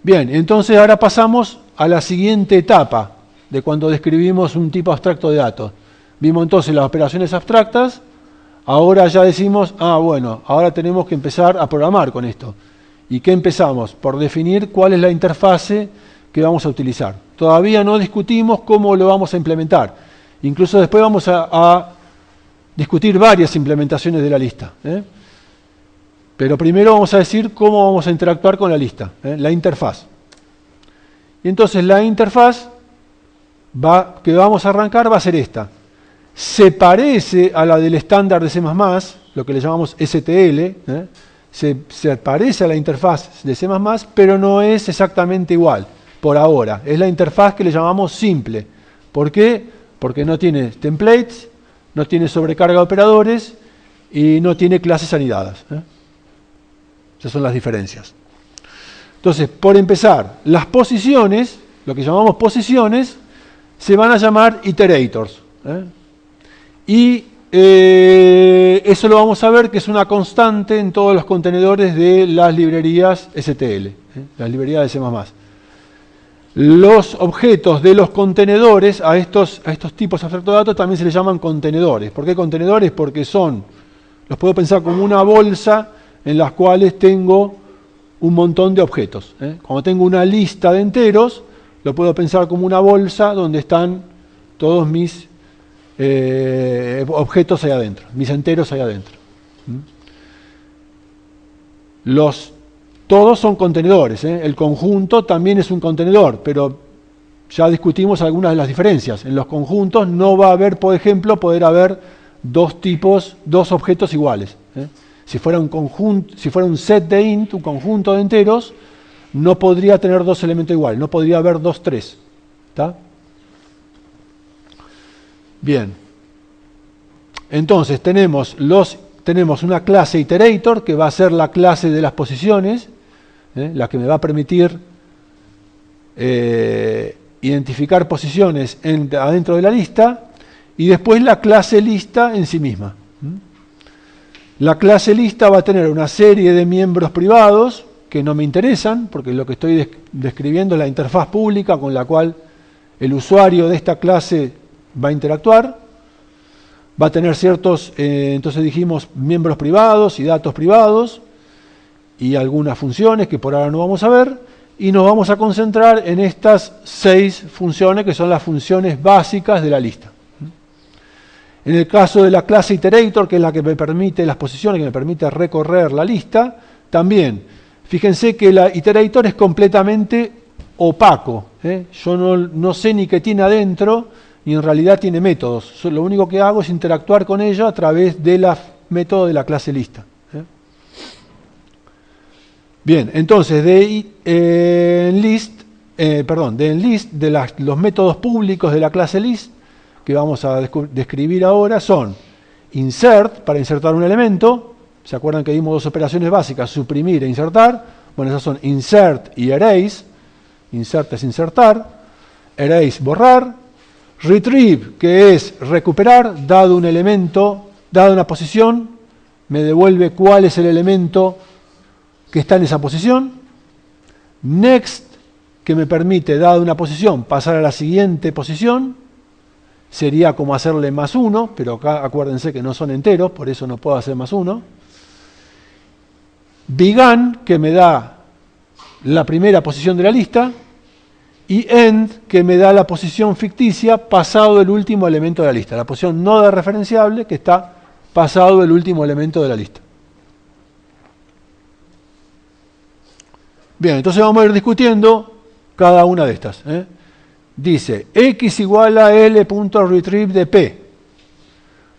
Bien, entonces ahora pasamos a la siguiente etapa de cuando describimos un tipo abstracto de datos. Vimos entonces las operaciones abstractas, ahora ya decimos, bueno, ahora tenemos que empezar a programar con esto. ¿Y qué empezamos? Por definir cuál es la interfase que vamos a utilizar. Todavía no discutimos cómo lo vamos a implementar. Incluso después vamos a discutir varias implementaciones de la lista. Pero primero vamos a decir cómo vamos a interactuar con la lista, la interfaz. Y entonces la interfaz que vamos a arrancar va a ser esta. Se parece a la del estándar de C++, lo que le llamamos STL, se parece a la interfaz de C++, pero no es exactamente igual, por ahora. Es la interfaz que le llamamos simple. ¿Por qué? Porque no tiene templates, no tiene sobrecarga de operadores y no tiene clases anidadas. Esas son las diferencias. Entonces, por empezar, las posiciones, lo que llamamos posiciones, se van a llamar iterators. Y eso lo vamos a ver que es una constante en todos los contenedores de las librerías STL, las librerías de C++. Los objetos de los contenedores, a estos tipos abstractos de datos también se les llaman contenedores. ¿Por qué contenedores? Porque los puedo pensar como una bolsa en las cuales tengo un montón de objetos. Cuando tengo una lista de enteros, lo puedo pensar como una bolsa donde están todos mis objetos ahí adentro, mis enteros ahí adentro. Todos son contenedores. El conjunto también es un contenedor, pero ya discutimos algunas de las diferencias. En los conjuntos no va a haber, por ejemplo, poder haber dos objetos iguales. Si fuera un set de int, un conjunto de enteros, no podría tener dos elementos iguales, no podría haber tres. ¿Está? Bien. Entonces tenemos una clase iterator que va a ser la clase de las posiciones, la que me va a permitir identificar posiciones adentro de la lista, y después la clase lista en sí misma. La clase lista va a tener una serie de miembros privados que no me interesan, porque lo que estoy describiendo es la interfaz pública con la cual el usuario de esta clase va a interactuar. Va a tener ciertos, entonces dijimos, miembros privados y datos privados, y algunas funciones que por ahora no vamos a ver, y nos vamos a concentrar en estas 6 funciones que son las funciones básicas de la lista. En el caso de la clase iterator, que es la que me permite las posiciones, que me permite recorrer la lista, también, fíjense que la iterator es completamente opaco. Yo no sé ni qué tiene adentro, ni en realidad tiene métodos. Lo único que hago es interactuar con ella a través del método de la clase lista. Bien, entonces de enlist, de los métodos públicos de la clase list, que vamos a describir ahora, son insert, para insertar un elemento. ¿Se acuerdan que dimos 2 operaciones básicas, suprimir e insertar? Bueno, esas son insert y erase. Insert es insertar, erase borrar, retrieve, que es recuperar, dado un elemento, dado una posición, me devuelve cuál es el elemento que está en esa posición. Next, que me permite, dado una posición, pasar a la siguiente posición. Sería como hacerle +1, pero acá acuérdense que no son enteros, por eso no puedo hacer +1. Began, que me da la primera posición de la lista. Y end, que me da la posición ficticia pasado el último elemento de la lista. La posición no referenciable, que está pasado el último elemento de la lista. Bien, entonces vamos a ir discutiendo cada una de estas. Dice, x igual a l.retrieve de p.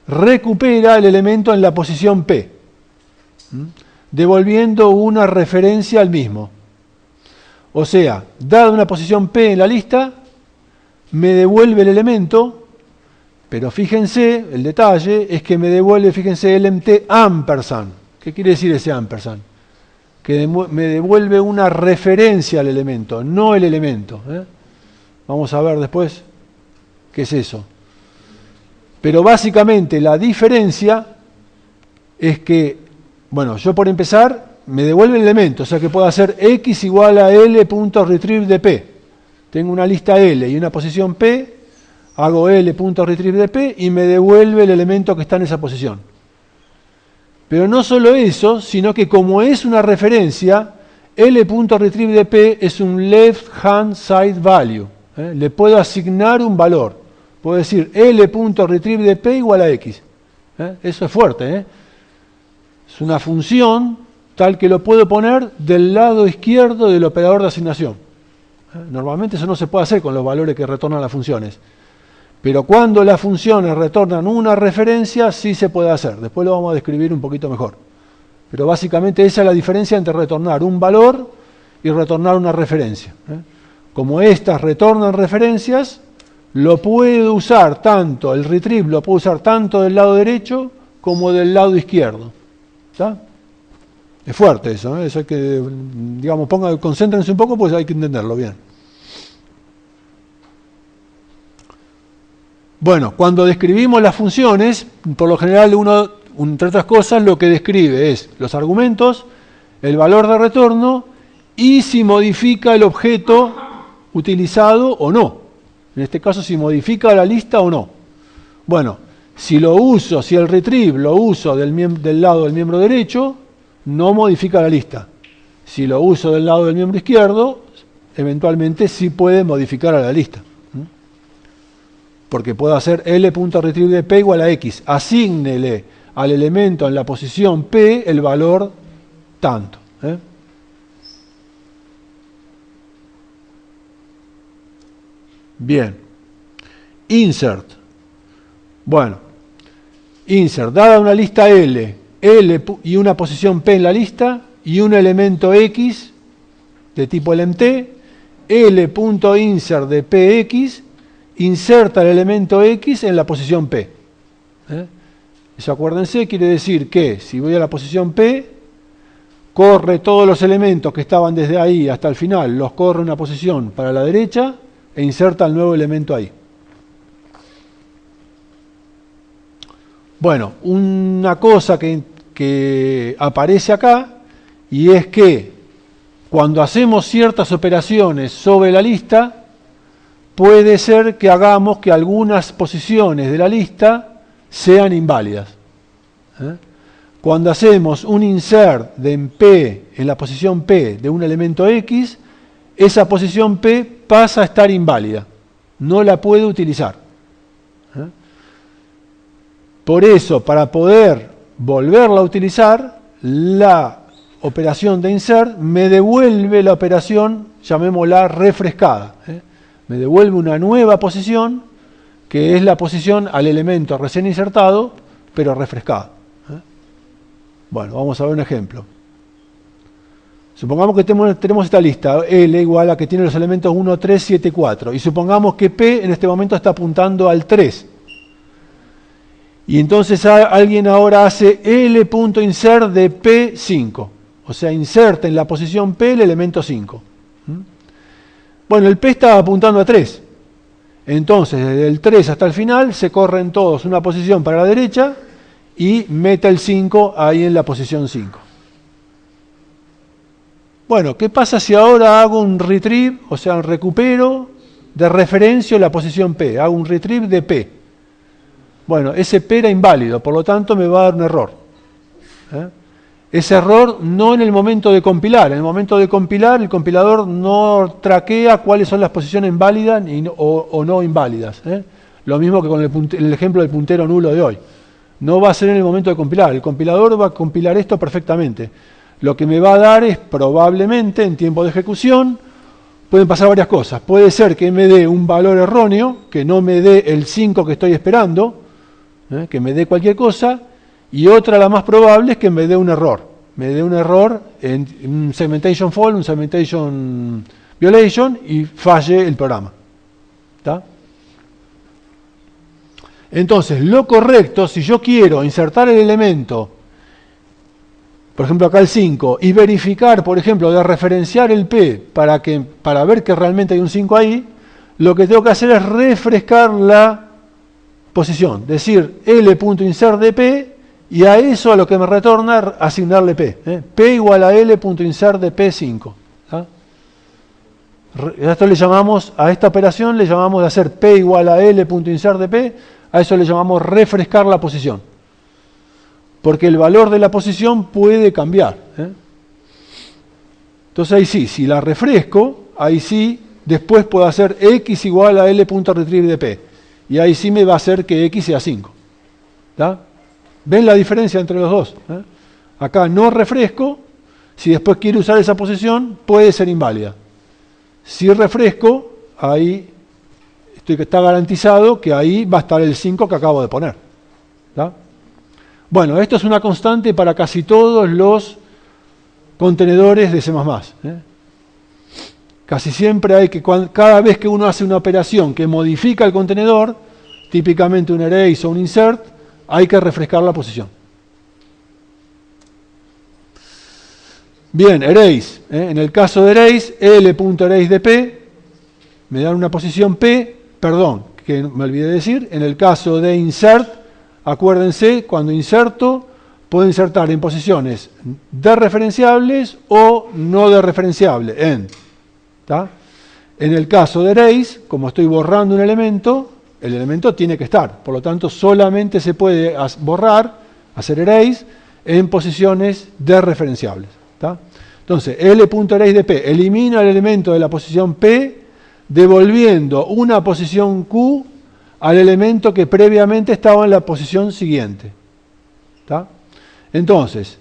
Recupera el elemento en la posición p, devolviendo una referencia al mismo. O sea, dada una posición p en la lista, me devuelve el elemento, pero fíjense, el detalle es que me devuelve, fíjense, LMT ampersand. ¿Qué quiere decir ese ampersand? Que me devuelve una referencia al elemento, no el elemento. Vamos a ver después qué es eso. Pero básicamente la diferencia es que, bueno, yo por empezar me devuelve el elemento, o sea que puedo hacer x igual a l.retrieve de p. Tengo una lista L y una posición P, hago L.retrieve de P y me devuelve el elemento que está en esa posición. Pero no solo eso, sino que como es una referencia, L.retrieve de P es un left hand side value. Le puedo asignar un valor. Puedo decir L.retrieve de P igual a X. Eso es fuerte. Es una función tal que lo puedo poner del lado izquierdo del operador de asignación. Normalmente eso no se puede hacer con los valores que retornan las funciones. Pero cuando las funciones retornan una referencia, sí se puede hacer. Después lo vamos a describir un poquito mejor. Pero básicamente esa es la diferencia entre retornar un valor y retornar una referencia. Como estas retornan referencias, lo puedo usar tanto, el retrieve lo puedo usar tanto del lado derecho como del lado izquierdo. ¿Está? Es fuerte eso, eso hay que, digamos, concéntrense un poco, pues hay que entenderlo bien. Bueno, cuando describimos las funciones, por lo general uno, entre otras cosas, lo que describe es los argumentos, el valor de retorno y si modifica el objeto utilizado o no. En este caso, si modifica la lista o no. Bueno, si el retrieve lo uso del lado del miembro derecho, no modifica la lista. Si lo uso del lado del miembro izquierdo, eventualmente sí puede modificar a la lista. Porque puedo hacer L.retrieve de P igual a X. Asígnele al elemento en la posición P el valor tanto. Bien. Insert. Bueno. Insert. Dada una lista L y una posición P en la lista y un elemento X de tipo LMT, L.insert de PX inserta el elemento X en la posición P. Eso, acuérdense, quiere decir que si voy a la posición P, corre todos los elementos que estaban desde ahí hasta el final, los corre una posición para la derecha e inserta el nuevo elemento ahí. Bueno, una cosa que aparece acá, y es que cuando hacemos ciertas operaciones sobre la lista, puede ser que hagamos que algunas posiciones de la lista sean inválidas. Cuando hacemos un insert de P en la posición P de un elemento X, esa posición P pasa a estar inválida. No la puedo utilizar. Por eso, para poder volverla a utilizar, la operación de insert me devuelve la operación, llamémosla refrescada. Me devuelve una nueva posición, que es la posición al elemento recién insertado, pero refrescada. Bueno, vamos a ver un ejemplo. Supongamos que tenemos esta lista, L igual a que tiene los elementos 1, 3, 7, 4, y supongamos que P en este momento está apuntando al 3. Y entonces alguien ahora hace L.insert de P5, o sea, inserta en la posición P el elemento 5. Bueno, el P está apuntando a 3. Entonces, desde el 3 hasta el final, se corren todos una posición para la derecha y mete el 5 ahí en la posición 5. Bueno, ¿qué pasa si ahora hago un retrieve, o sea, un recupero de referencia en la posición P? Hago un retrieve de P. Bueno, ese P era inválido, por lo tanto me va a dar un error. Ese error no en el momento de compilar. En el momento de compilar, el compilador no traquea cuáles son las posiciones válidas o no inválidas. Lo mismo que con el ejemplo del puntero nulo de hoy. No va a ser en el momento de compilar. El compilador va a compilar esto perfectamente. Lo que me va a dar es probablemente, en tiempo de ejecución, pueden pasar varias cosas. Puede ser que me dé un valor erróneo, que no me dé el 5 que estoy esperando, que me dé cualquier cosa, y otra, la más probable, es que me dé un error. Me dé un error en un segmentation fault, un segmentation violation, y falle el programa. ¿Está? Entonces, lo correcto, si yo quiero insertar el elemento, por ejemplo acá el 5, y verificar, por ejemplo, de referenciar el P para ver que realmente hay un 5 ahí, lo que tengo que hacer es refrescar la posición, decir L.insert de P Y a eso a lo que me retorna asignarle P. P igual a L.insert de P5. Esto le llamamos, a esta operación le llamamos de hacer P igual a L.insert de P, a eso le llamamos refrescar la posición. Porque el valor de la posición puede cambiar. Entonces ahí sí, si la refresco, ahí sí, después puedo hacer X igual a L.retrieve de P. Y ahí sí me va a hacer que X sea 5. ¿Ven la diferencia entre los dos? Acá no refresco, si después quiero usar esa posición, puede ser inválida. Si refresco, ahí está garantizado que ahí va a estar el 5 que acabo de poner. Bueno, esto es una constante para casi todos los contenedores de C++. Casi siempre hay que, cada vez que uno hace una operación que modifica el contenedor, típicamente un erase o un insert, hay que refrescar la posición. Bien, erase. En el caso de erase, L.erase de P, me dan una posición P, perdón, que me olvidé de decir, en el caso de insert, acuérdense, cuando inserto, puedo insertar en posiciones dereferenciables o no dereferenciables, en. En el caso de erase, como estoy borrando un elemento, el elemento tiene que estar, por lo tanto solamente se puede borrar, hacer erase, en posiciones dereferenciables. Entonces, L.erase de P elimina el elemento de la posición P, devolviendo una posición Q al elemento que previamente estaba en la posición siguiente. Entonces,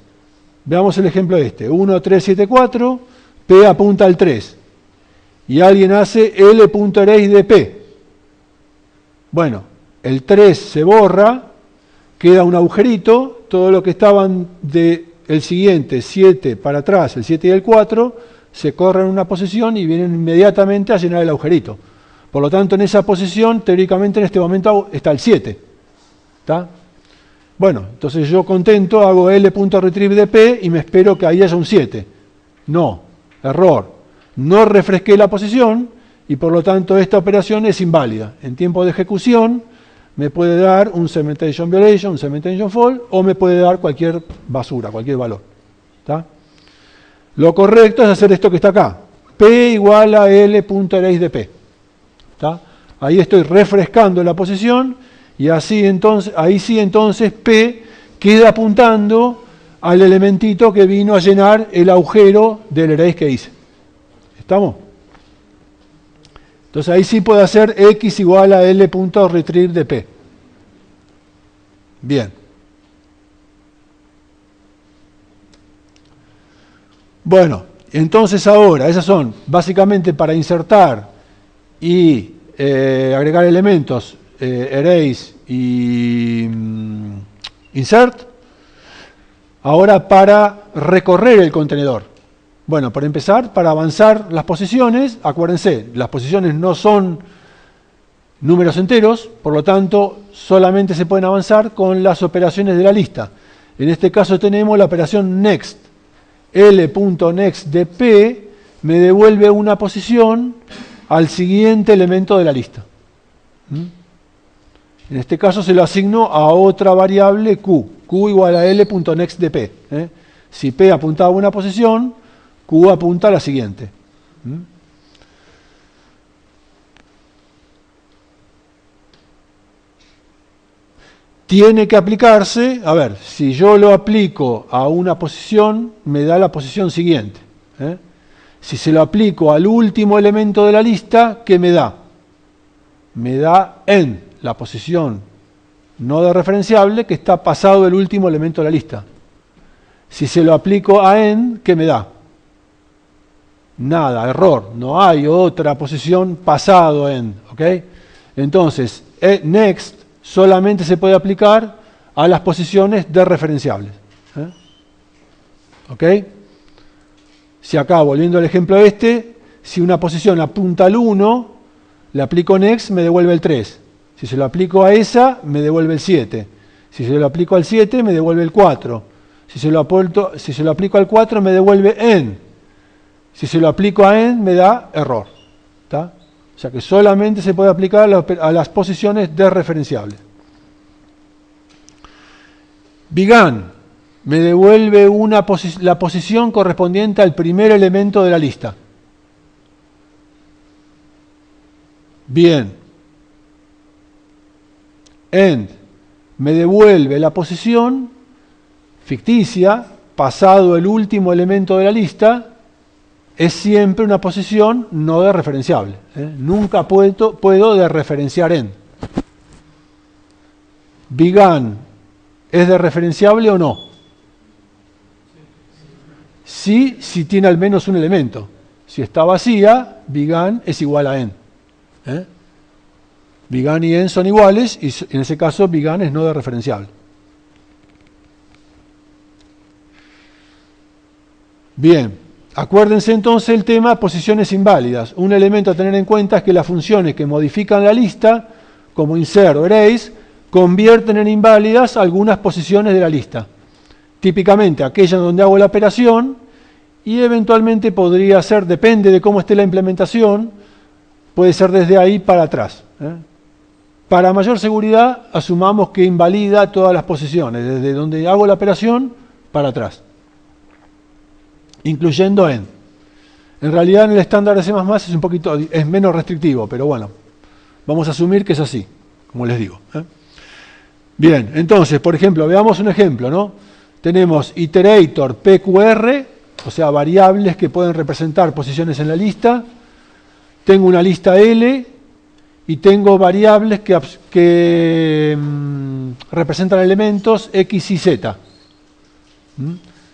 veamos el ejemplo este. 1, 3, 7, 4, P apunta al 3. Y alguien hace L.erase de P. Bueno, el 3 se borra, queda un agujerito, todo lo que estaban del siguiente, 7 para atrás, el 7 y el 4, se corren en una posición y vienen inmediatamente a llenar el agujerito. Por lo tanto, en esa posición, teóricamente en este momento está el 7. Bueno, entonces yo contento hago L.retrieve de P y me espero que ahí haya un 7. No, error. No refresqué la posición y por lo tanto esta operación es inválida. En tiempo de ejecución me puede dar un segmentation violation, un segmentation fault, o me puede dar cualquier basura, cualquier valor. Lo correcto es hacer esto que está acá. P igual a L.erase de P. Ahí estoy refrescando la posición y así entonces, ahí sí entonces P queda apuntando al elementito que vino a llenar el agujero del erase que hice. ¿Estamos? Entonces ahí sí puedo hacer X igual a L.retrieve de P. Bien. Bueno, entonces ahora, esas son básicamente para insertar y agregar elementos, erase y insert. Ahora para recorrer el contenedor. Bueno, para empezar, para avanzar las posiciones, acuérdense, las posiciones no son números enteros, por lo tanto, solamente se pueden avanzar con las operaciones de la lista. En este caso tenemos la operación next. L.next de P me devuelve una posición al siguiente elemento de la lista. En este caso se lo asigno a otra variable Q. Q igual a L.next de P. Si P apuntaba a una posición, Q apunta a la siguiente. Tiene que aplicarse, a ver, si yo lo aplico a una posición, me da la posición siguiente. Si se lo aplico al último elemento de la lista, ¿qué me da? Me da en la posición no dereferenciable que está pasado el último elemento de la lista. Si se lo aplico a en, ¿qué me da? Nada, error, no hay otra posición pasado en, ¿ok? Entonces, next solamente se puede aplicar a las posiciones dereferenciables. ¿Ok? Si acá, volviendo al ejemplo este, si una posición apunta al 1, le aplico next, me devuelve el 3. Si se lo aplico a esa, me devuelve el 7. Si se lo aplico al 7, me devuelve el 4. Si se lo aplico al 4, me devuelve en. Si se lo aplico a en, me da error. ¿Está? O sea que solamente se puede aplicar a las posiciones dereferenciables. began me devuelve la posición correspondiente al primer elemento de la lista. Bien. End me devuelve la posición ficticia, pasado el último elemento de la lista, es siempre una posición no dereferenciable. Nunca puedo dereferenciar end. Began, ¿es dereferenciable o no? Sí, si tiene al menos un elemento. Si está vacía, began es igual a end. Began y end son iguales y en ese caso began es no dereferenciable. Bien, acuérdense entonces el tema posiciones inválidas. Un elemento a tener en cuenta es que las funciones que modifican la lista, como insert o erase, convierten en inválidas algunas posiciones de la lista. Típicamente aquella donde hago la operación y eventualmente podría ser, depende de cómo esté la implementación, puede ser desde ahí para atrás. Para mayor seguridad, asumamos que invalida todas las posiciones, desde donde hago la operación para atrás, incluyendo end. En realidad en el estándar de C++ es menos restrictivo, pero bueno, vamos a asumir que es así, como les digo. Bien, entonces, por ejemplo, veamos un ejemplo, ¿no? Tenemos iterator PQR, o sea, variables que pueden representar posiciones en la lista. Tengo una lista L y tengo variables que representan elementos X y Z.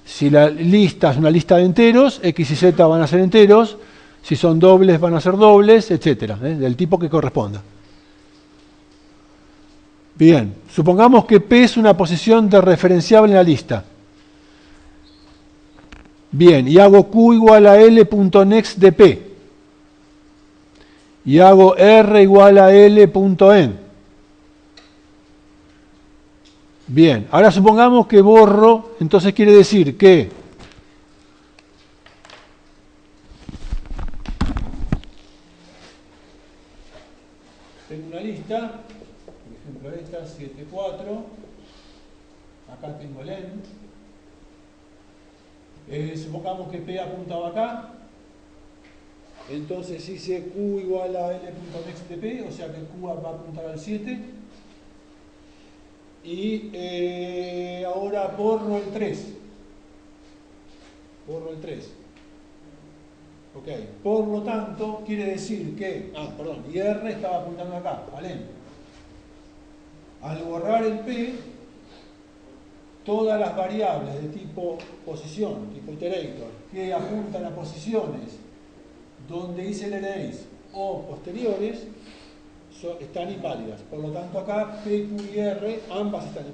Si la lista es una lista de enteros, X y Z van a ser enteros, si son dobles van a ser dobles, etcétera, del tipo que corresponda. Bien, supongamos que P es una posición dereferenciable en la lista. Bien, y hago Q igual a L.next de P. Y hago R igual a L.end. Bien, ahora supongamos que borro, entonces quiere decir que tengo una lista, por ejemplo esta, 7, 4, acá tengo el end, supongamos que P apuntaba acá, entonces hice Q igual a L.next de P, o sea que Q va a apuntar al 7, y ahora borro el 3. Borro el 3. Ok, por lo tanto, quiere decir que, y R estaba apuntando acá, ¿vale? Al borrar el P, todas las variables de tipo posición, tipo iterator, que apuntan a posiciones donde hice el erase o posteriores, están inválidas. Por lo tanto, acá P, Q y R,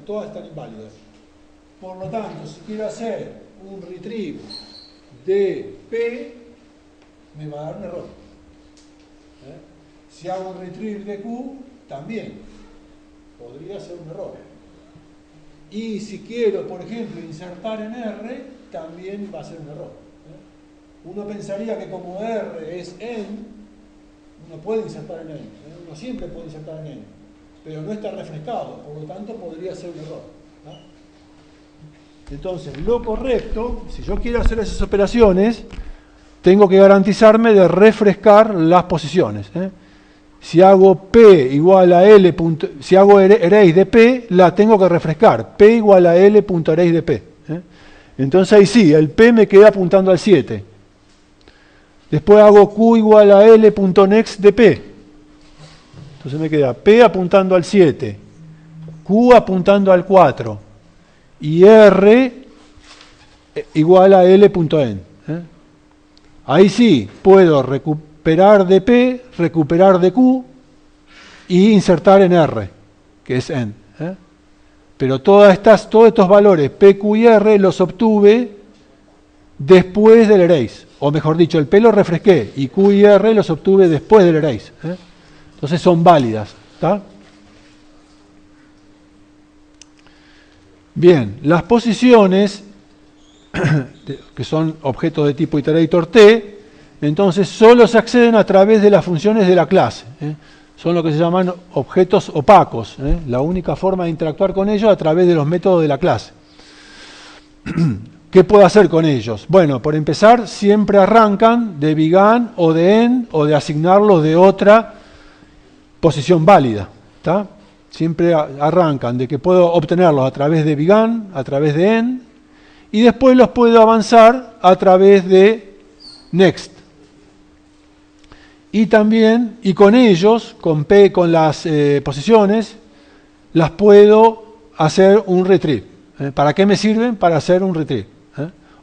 todas están inválidas. Por lo tanto, si quiero hacer un retrieve de P, me va a dar un error. Si hago un retrieve de Q, también podría ser un error. Y si quiero, por ejemplo, insertar en R, también va a ser un error. Uno pensaría que como R es end, uno puede insertar en end. Uno siempre puede insertar en end, pero no está refrescado, por lo tanto podría ser un error. Entonces, lo correcto, si yo quiero hacer esas operaciones, tengo que garantizarme de refrescar las posiciones. Si hago P igual a L. Si hago erase de P, la tengo que refrescar. P igual a L.erase de P. Entonces ahí sí, el P me queda apuntando al 7. Después hago Q igual a L.next de P. Entonces me queda P apuntando al 7, Q apuntando al 4 y R igual a L.end. Ahí sí, puedo recuperar de P, recuperar de Q y insertar en R, que es end. Pero todos estos valores P, Q y R los obtuve después del erase. O mejor dicho, el P lo refresqué y Q y R los obtuve después del erase. Entonces son válidas. ¿Está? Bien, las posiciones, que son objetos de tipo iterator T, entonces solo se acceden a través de las funciones de la clase. son lo que se llaman objetos opacos. La única forma de interactuar con ellos es a través de los métodos de la clase. ¿Qué puedo hacer con ellos? Bueno, por empezar, siempre arrancan de began o de end o de asignarlos de otra posición válida. ¿Tá? Siempre arrancan de que puedo obtenerlos a través de began, a través de end, y después los puedo avanzar a través de next. Y también, y con ellos, con las posiciones, las puedo hacer un retrieve. ¿Para qué me sirven? Para hacer un retrieve.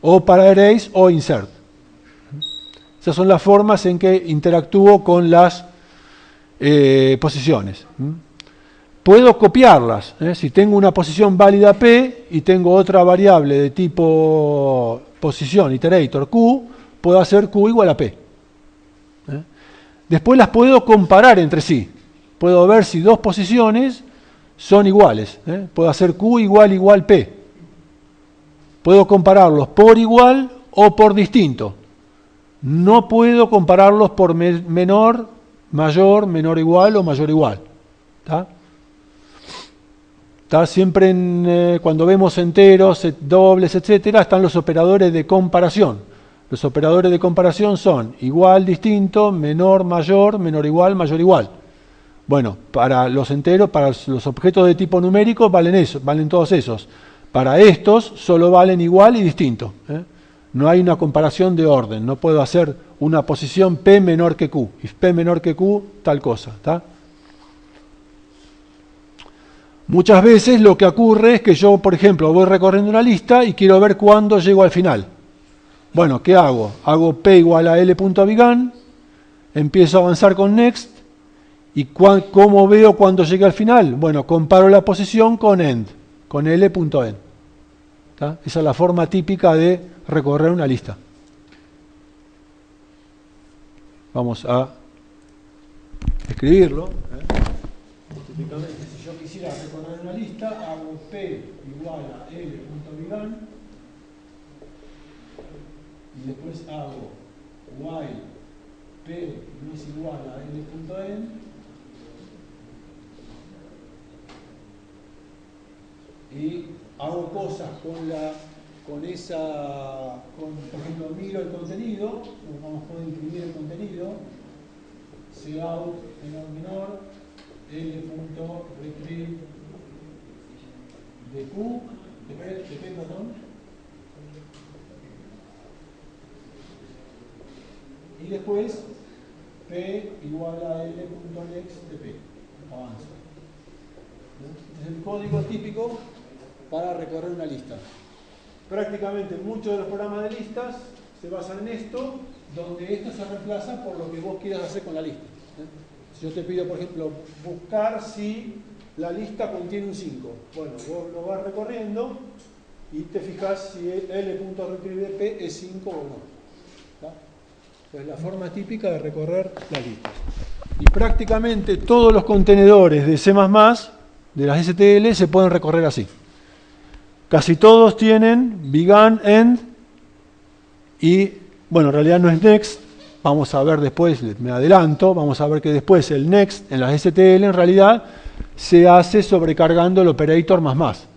O para erase o insert. Esas son las formas en que interactúo con las posiciones. Puedo copiarlas. Si tengo una posición válida P y tengo otra variable de tipo posición, iterator Q, puedo hacer Q igual a P. Después las puedo comparar entre sí. Puedo ver si dos posiciones son iguales. Puedo hacer Q igual P. Puedo compararlos por igual o por distinto. No puedo compararlos por menor, mayor, menor igual o mayor igual. ¿Tá? Siempre cuando vemos enteros, dobles, etcétera, están los operadores de comparación. Los operadores de comparación son igual, distinto, menor, mayor, menor igual, mayor igual. Bueno, para los enteros, para los objetos de tipo numérico valen todos esos. Para estos solo valen igual y distinto. No hay una comparación de orden. No puedo hacer una posición P menor que Q. Y P menor que Q, tal cosa. ¿Tá? Muchas veces lo que ocurre es que yo, por ejemplo, voy recorriendo una lista y quiero ver cuándo llego al final. Bueno, ¿qué hago? Hago P igual a L.began, empiezo a avanzar con next, y ¿cómo veo cuándo llegué al final? Bueno, comparo la posición con end, con L.end. ¿Tá? Esa es la forma típica de recorrer una lista. Vamos a escribirlo. Típicamente, si yo quisiera recorrer una lista, hago P igual a L.began, y después hago while P no es igual a L.end, y hago cosas por ejemplo, miro el contenido, vamos a poder imprimir el contenido, cout menor, L.retrieve de Q, de P, perdón. Y después P igual a L.next de P. Avanzo. Este es el código típico para recorrer una lista. Prácticamente muchos de los programas de listas se basan en esto, donde esto se reemplaza por lo que vos quieras hacer con la lista. Si yo te pido, por ejemplo, buscar si la lista contiene un 5. Bueno, vos lo vas recorriendo y te fijas si L.retrieve de P es 5 o no. Es la forma típica de recorrer la lista. Y prácticamente todos los contenedores de C++, de las STL, se pueden recorrer así. Casi todos tienen began, end, y, bueno, en realidad no es next. Vamos a ver después, me adelanto, vamos a ver que después el next en las STL en realidad se hace sobrecargando el operator más.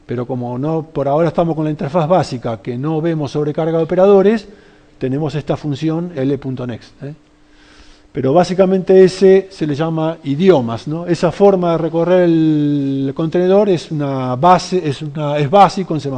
Pero como no, por ahora estamos con la interfaz básica que no vemos sobrecarga de operadores, tenemos esta función L.next. Pero básicamente ese se le llama idiomas, ¿no? Esa forma de recorrer el contenedor es una base, es básico en C++.